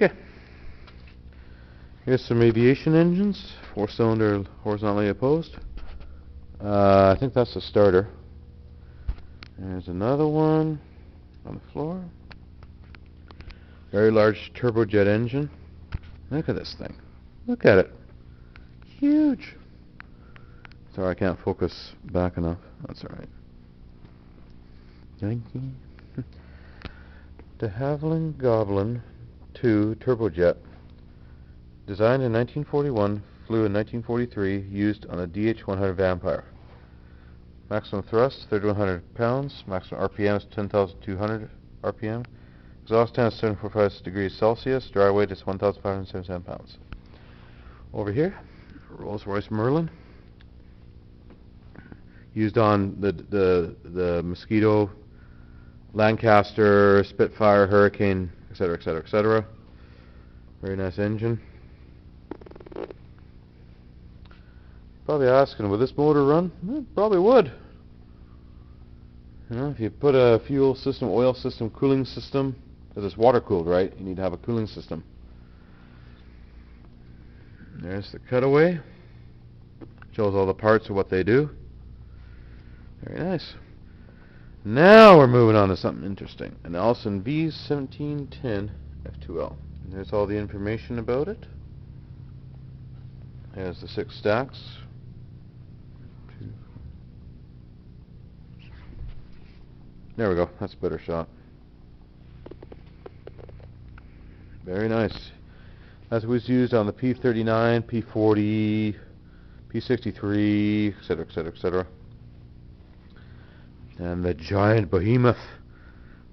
Okay. Here's some aviation engines, 4-cylinder horizontally opposed. I think that's the starter. There's another one on the floor. Very large turbojet engine. Look at this thing. Look at it. Huge. Sorry, I can't focus back enough. That's alright. De Havilland Goblin 2 turbojet. Designed in 1941, flew in 1943, used on a DH-100 Vampire. Maximum thrust, 3,100 pounds. Maximum RPM is 10,200 RPM. Exhaust time is 745 degrees Celsius. Dry weight is 1,577 pounds. Over here, Rolls-Royce Merlin. Used on the Mosquito, Lancaster, Spitfire, Hurricane, etc., etc., etc. Very nice engine. Probably asking, would this motor run? It probably would. You know, if you put a fuel system, oil system, cooling system, because it's water cooled, right? You need to have a cooling system. There's the cutaway. Shows all the parts of what they do. Very nice. Now we're moving on to something interesting. An Allison V1710 F2L. And there's all the information about it. There's the 6 stacks. There we go. That's a better shot. Very nice. That was used on the P39, P40, P63, etc., etc., etc. And the giant behemoth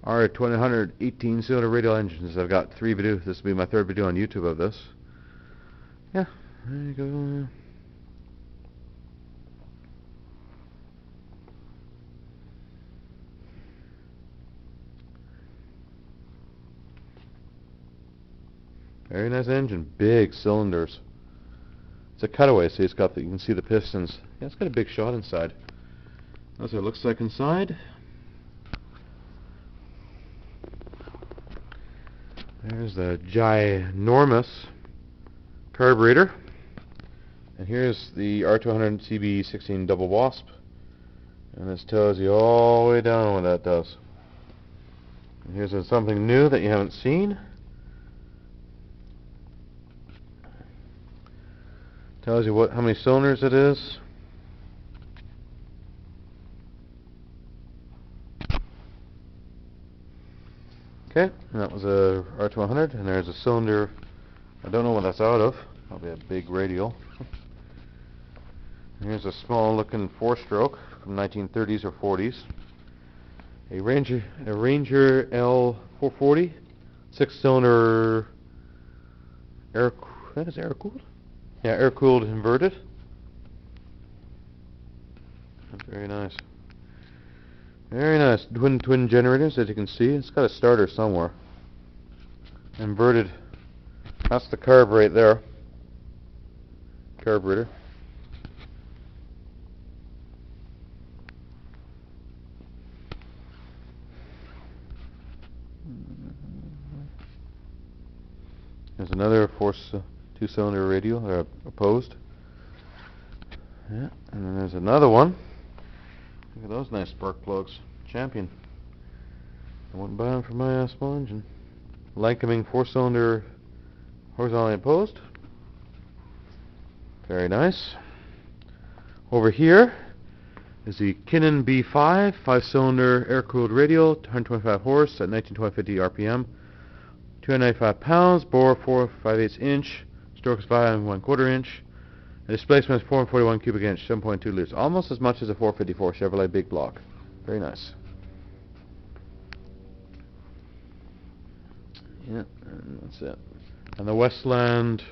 R200 18-cylinder radial engines. I've got 3 videos. This will be my 3rd video on YouTube of this. Yeah, there you go. Very nice engine. Big cylinders. It's a cutaway, so it's got you can see the pistons. Yeah, it's got a big shot inside. That's what it looks like inside. There's the ginormous carburetor. And here's the R200 CB16 double wasp. And this tells you all the way down what that does. And here's something new that you haven't seen. Tells you how many cylinders it is. Okay, and that was a R200, and there's a cylinder. I don't know what that's out of. Probably a big radial. Here's a small-looking 4-stroke from 1930s or 40s. A Ranger L440, 6-cylinder that is air-cooled. Yeah, air-cooled inverted. Very nice. Very nice. Twin generators, as you can see. It's got a starter somewhere. Inverted. That's the carb right there. Carburetor. There's another 2-cylinder radial, opposed. Yeah, and then there's another one. Look at those nice spark plugs. Champion. I wouldn't buy them for my small engine. Lycoming 4-cylinder horizontally opposed. Very nice. Over here is the Kinnan B5 5-cylinder air-cooled radial, 125 horse at 1950 RPM, 295 pounds, bore 4.5/8 inch, stroke is 5 1/4 inch. The displacement is 441 cubic inch, 7.2 liters. Almost as much as a 454 Chevrolet big block. Very nice. Yeah, and that's it. And the Westland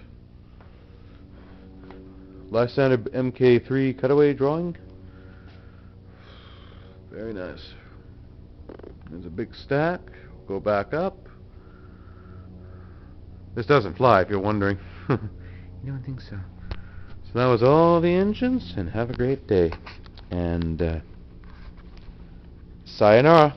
Lysander MK3 cutaway drawing. Very nice. There's a big stack. Go back up. This doesn't fly, if you're wondering. You don't think so? So that was all the engines, and have a great day. And sayonara.